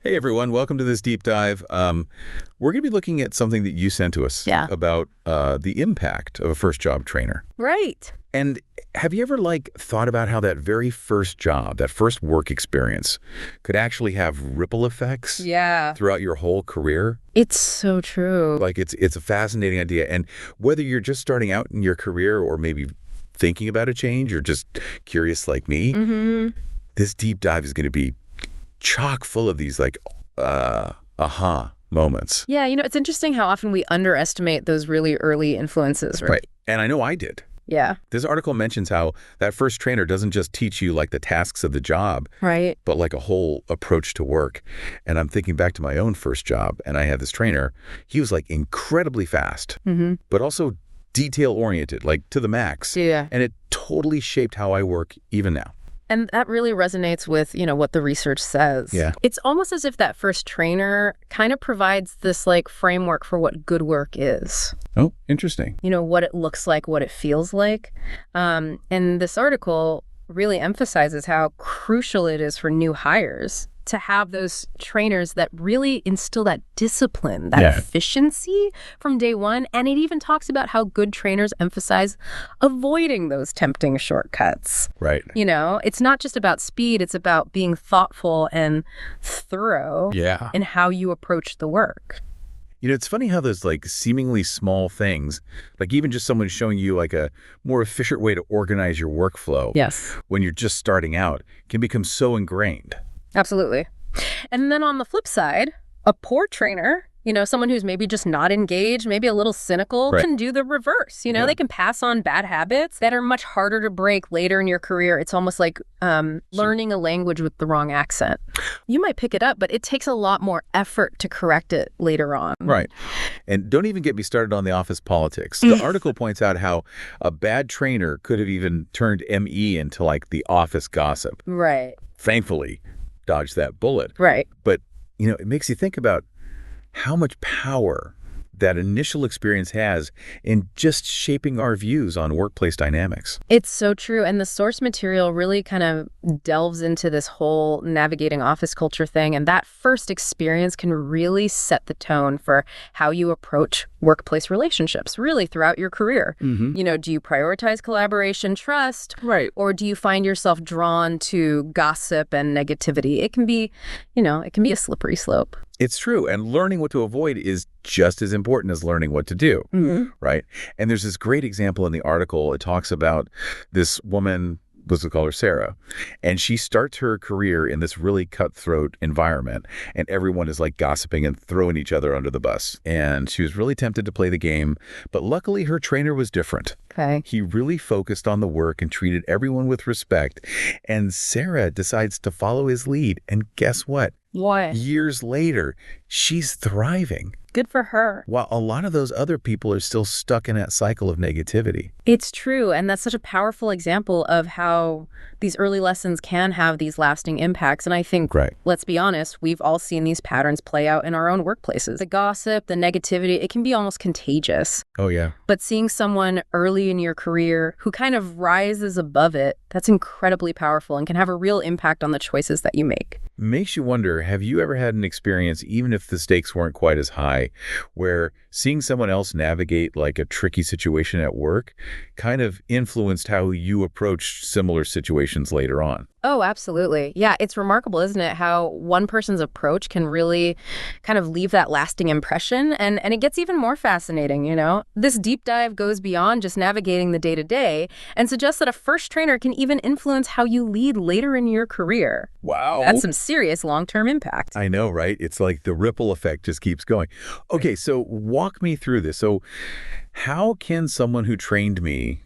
Hey everyone, welcome to this deep dive. We're going to be looking at something that you sent to us about the impact of a first job trainer. Right. And have you ever thought about how that very first job, that first work experience could actually have ripple effects throughout your whole career? It's so true. It's a fascinating idea. And whether you're just starting out in your career or maybe thinking about a change or just curious like me, this deep dive is going to be chock full of these aha moments. Yeah, it's interesting how often we underestimate those really early influences, right? And I know I did. Yeah. This article mentions how that first trainer doesn't just teach you the tasks of the job, right, but a whole approach to work. And I'm thinking back to my own first job, and I had this trainer. He was incredibly fast, but also detail oriented, to the max. Yeah. And it totally shaped how I work even now. And that really resonates with, what the research says. Yeah. It's almost as if that first trainer kind of provides this framework for what good work is. Oh, interesting. What it looks like, what it feels like. And this article really emphasizes how crucial it is for new hires to have those trainers that really instill that discipline, that efficiency from day one. And it even talks about how good trainers emphasize avoiding those tempting shortcuts. Right. It's not just about speed, it's about being thoughtful and thorough in how you approach the work. It's funny how those seemingly small things, even just someone showing you a more efficient way to organize your workflow when you're just starting out can become so ingrained. Absolutely. And then on the flip side, a poor trainer, someone who's maybe just not engaged, maybe a little cynical, can do the reverse. They can pass on bad habits that are much harder to break later in your career. It's almost like learning a language with the wrong accent. You might pick it up, but it takes a lot more effort to correct it later on. Right. And don't even get me started on the office politics. The article points out how a bad trainer could have even turned ME into the office gossip. Right. Thankfully, dodged that bullet. Right. But, it makes you think about how much power that initial experience has in just shaping our views on workplace dynamics. It's so true. And the source material really kind of delves into this whole navigating office culture thing. And that first experience can really set the tone for how you approach workplace relationships, really throughout your career. Do you prioritize collaboration, trust? Right. Or do you find yourself drawn to gossip and negativity? It can be, it can be a slippery slope. It's true. And learning what to avoid is just as important as learning what to do, right? And there's this great example in the article. It talks about this woman, let's call her Sarah, and she starts her career in this really cutthroat environment, and everyone is gossiping and throwing each other under the bus. And she was really tempted to play the game, but luckily her trainer was different. Okay. He really focused on the work and treated everyone with respect. And Sarah decides to follow his lead. And guess what? What? Years later, she's thriving. Good for her. While a lot of those other people are still stuck in that cycle of negativity. It's true. And that's such a powerful example of how these early lessons can have these lasting impacts. And I think, let's be honest, we've all seen these patterns play out in our own workplaces. The gossip, the negativity, it can be almost contagious. Oh, yeah. But seeing someone early in your career who kind of rises above it, that's incredibly powerful and can have a real impact on the choices that you make. Makes you wonder, have you ever had an experience, even if the stakes weren't quite as high, where seeing someone else navigate a tricky situation at work kind of influenced how you approached similar situations later on? Oh, absolutely. Yeah, it's remarkable, isn't it, how one person's approach can really kind of leave that lasting impression. And it gets even more fascinating, This deep dive goes beyond just navigating the day-to-day and suggests that a first trainer can even influence how you lead later in your career. Wow. That's some serious long-term impact. I know, right? It's the ripple effect just keeps going. Okay, so walk me through this. So how can someone who trained me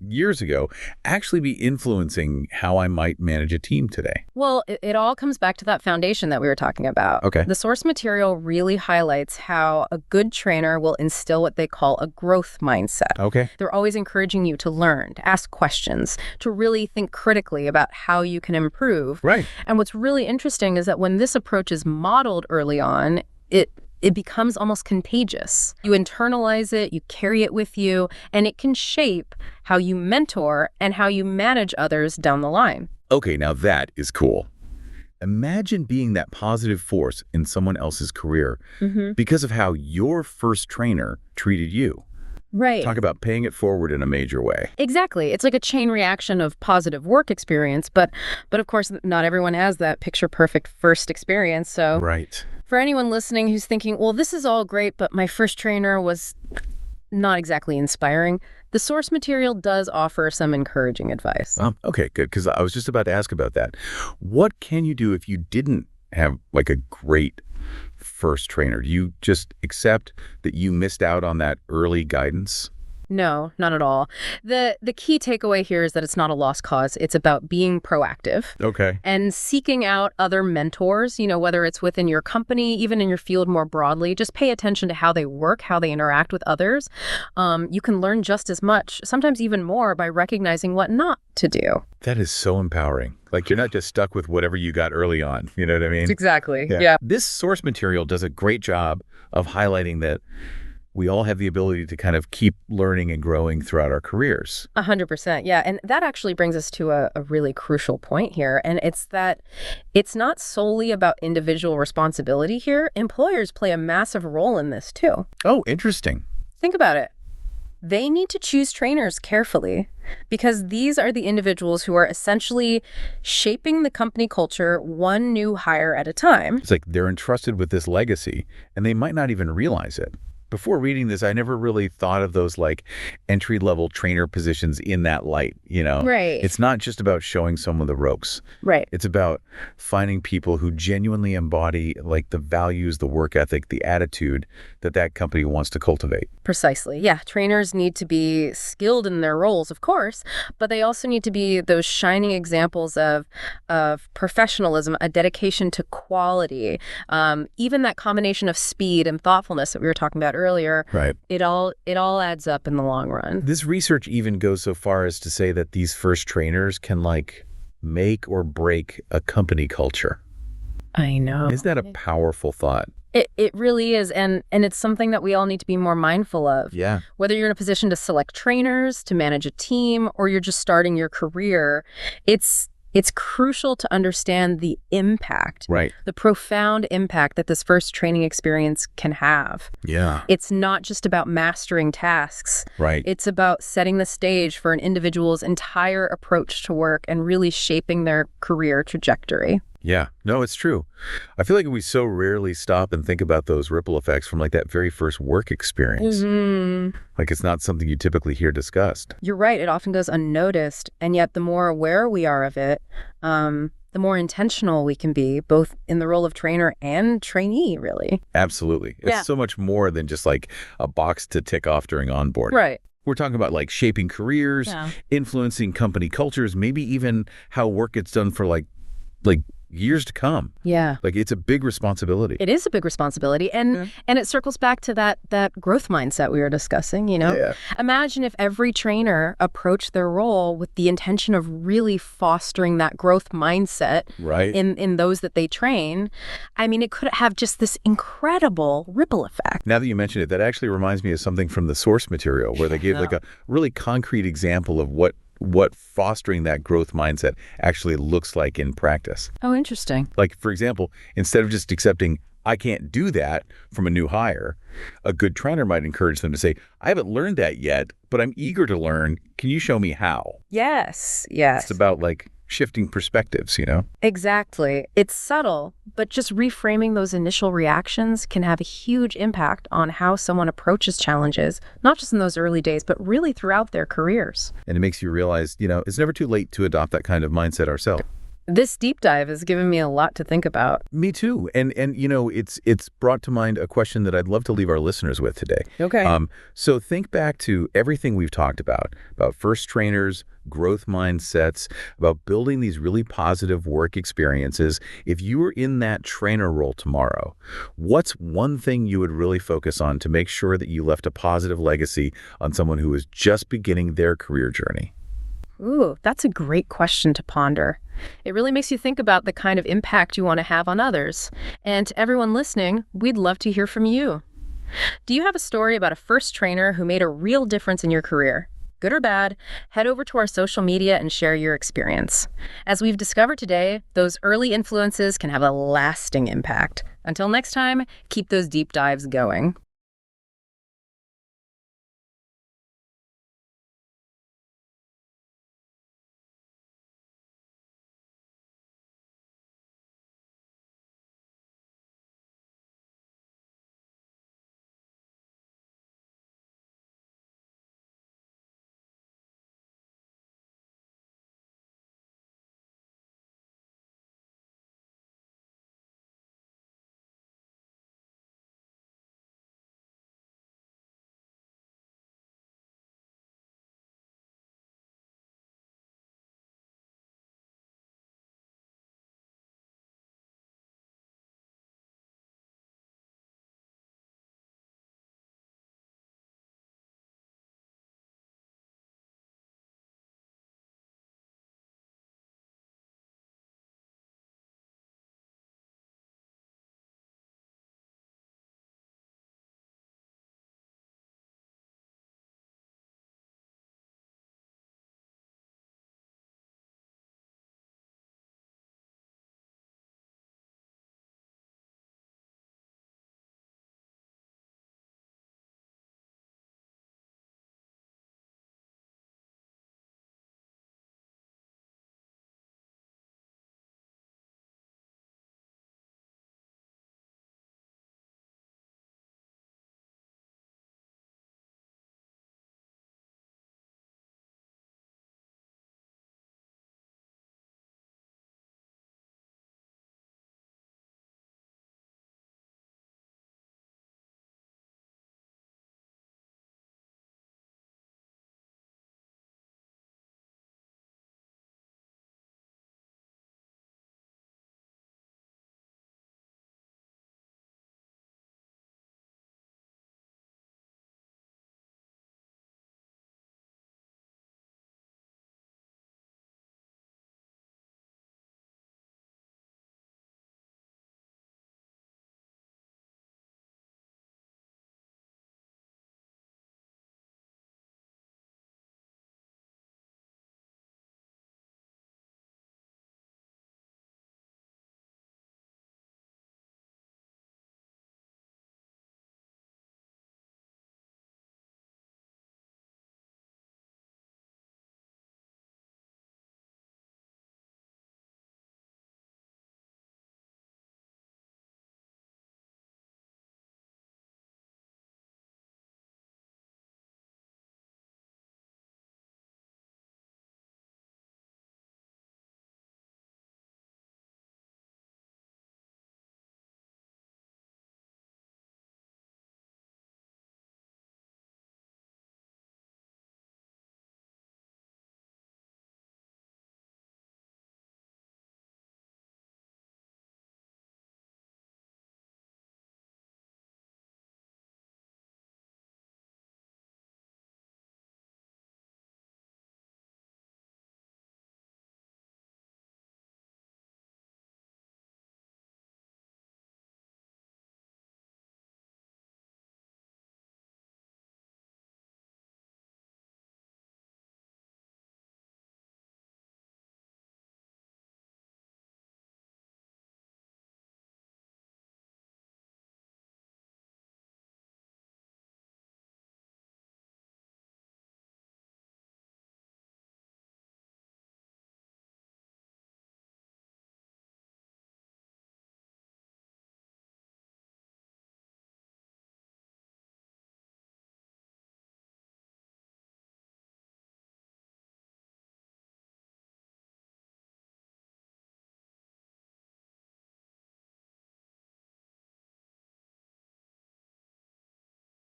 years ago actually be influencing how I might manage a team today? Well, it all comes back to that foundation that we were talking about. Okay. The source material really highlights how a good trainer will instill what they call a growth mindset. Okay. They're always encouraging you to learn, to ask questions, to really think critically about how you can improve. Right. And what's really interesting is that when this approach is modeled early on, it becomes almost contagious. You internalize it, you carry it with you, and it can shape how you mentor and how you manage others down the line. Okay, now that is cool. Imagine being that positive force in someone else's career because of how your first trainer treated you. Right. Talk about paying it forward in a major way. Exactly. It's like a chain reaction of positive work experience, but of course, not everyone has that picture-perfect first experience. So Right. for anyone listening who's thinking, well, this is all great, but my first trainer was not exactly inspiring, the source material does offer some encouraging advice. Okay, good, because I was just about to ask about that. What can you do if you didn't have like a great first trainer? Do you just accept that you missed out on that early guidance? No, not at all. The key takeaway here is that it's not a lost cause. It's about being proactive. Okay. And seeking out other mentors, whether it's within your company, even in your field more broadly. Just pay attention to how they work, how they interact with others. You can learn just as much, sometimes even more, by recognizing what not to do. That is so empowering. Like, you're not just stuck with whatever you got early on. You know what I mean? Exactly. Yeah. This source material does a great job of highlighting that we all have the ability to kind of keep learning and growing throughout our careers. 100%. Yeah. And that actually brings us to a really crucial point here. And it's that it's not solely about individual responsibility here. Employers play a massive role in this too. Oh, interesting. Think about it. They need to choose trainers carefully because these are the individuals who are essentially shaping the company culture one new hire at a time. It's like they're entrusted with this legacy and they might not even realize it. Before reading this, I never really thought of those like entry-level trainer positions in that light, Right. It's not just about showing someone the ropes. Right. It's about finding people who genuinely embody like the values, the work ethic, the attitude that company wants to cultivate. Precisely. Yeah. Trainers need to be skilled in their roles, of course, but they also need to be those shining examples of professionalism, a dedication to quality, even that combination of speed and thoughtfulness that we were talking about earlier. Right. It all adds up in the long run. This research even goes so far as to say that these first trainers can like make or break a company culture. I know. Isn't that a powerful thought? It really is. And it's something that we all need to be more mindful of. Yeah. Whether you're in a position to select trainers, to manage a team, or you're just starting your career, it's crucial to understand the impact, right? The profound impact that this first training experience can have. Yeah. It's not just about mastering tasks. Right. It's about setting the stage for an individual's entire approach to work and really shaping their career trajectory. Yeah, no, it's true. I feel like we so rarely stop and think about those ripple effects from like that very first work experience. Like it's not something you typically hear discussed. You're right. It often goes unnoticed. And yet the more aware we are of it, the more intentional we can be, both in the role of trainer and trainee, really. Absolutely. It's so much more than just like a box to tick off during onboarding. Right. We're talking about like shaping careers, influencing company cultures, maybe even how work gets done for like years to come. Yeah. Like it's a big responsibility. It is a big responsibility. And it circles back to that growth mindset we were discussing, Yeah. Imagine if every trainer approached their role with the intention of really fostering that growth mindset in those that they train. I mean, it could have just this incredible ripple effect. Now that you mention it, that actually reminds me of something from the source material where they gave like a really concrete example of what fostering that growth mindset actually looks like in practice. Oh, interesting. Like, for example, instead of just accepting, I can't do that from a new hire, a good trainer might encourage them to say, I haven't learned that yet, but I'm eager to learn. Can you show me how? Yes. It's about like shifting perspectives, Exactly. It's subtle, but just reframing those initial reactions can have a huge impact on how someone approaches challenges, not just in those early days, but really throughout their careers. And it makes you realize, it's never too late to adopt that kind of mindset ourselves. This deep dive has given me a lot to think about. Me too. And it's brought to mind a question that I'd love to leave our listeners with today. Okay. So think back to everything we've talked about first trainers, growth mindsets, about building these really positive work experiences. If you were in that trainer role tomorrow, what's one thing you would really focus on to make sure that you left a positive legacy on someone who is just beginning their career journey? Ooh, that's a great question to ponder. It really makes you think about the kind of impact you want to have on others. And to everyone listening, we'd love to hear from you. Do you have a story about a first trainer who made a real difference in your career? good or bad, head over to our social media and share your experience. As we've discovered today, those early influences can have a lasting impact. Until next time, keep those deep dives going.